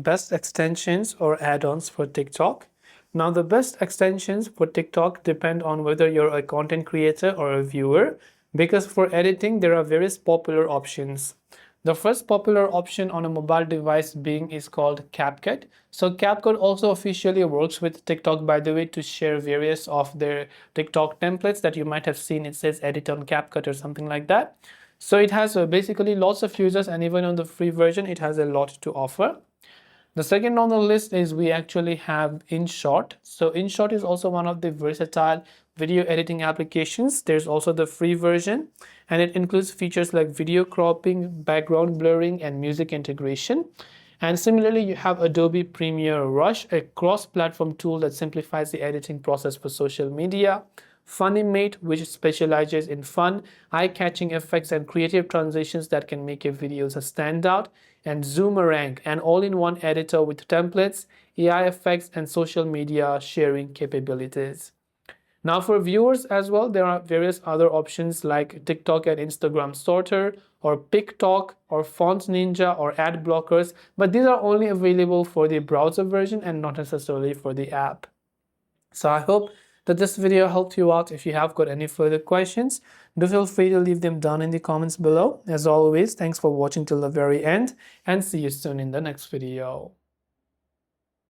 best extensions or add-ons for TikTok. Now, the best extensions for TikTok depend on whether you're a content creator or a viewer, because for editing, there are various popular options. The first popular option on a mobile device is called CapCut. So CapCut also officially works with TikTok, by the way, to share various of their TikTok templates that you might have seen. It says edit on CapCut or something like that. So it has basically lots of users, and even on the free version, it has a lot to offer. The second on the list is we actually have InShot. So InShot is also one of the versatile video editing applications. There's also the free version, and it includes features like video cropping, background blurring, and music integration. And similarly, you have Adobe Premiere Rush, a cross-platform tool that simplifies the editing process for social media. Funimate, which specializes in fun, eye-catching effects and creative transitions that can make your videos a standout. And Zoomerang, an all-in-one editor with templates, AI effects, and social media sharing capabilities. Now for viewers as well, there are various other options like TikTok and Instagram Sorter, or PicTok, or Font Ninja, or ad blockers, but these are only available for the browser version and not necessarily for the app. So I hope that this video helped you out. If you have got any further questions, do feel free to leave them down in the comments below. As always, thanks for watching till the very end, and see you soon in the next video.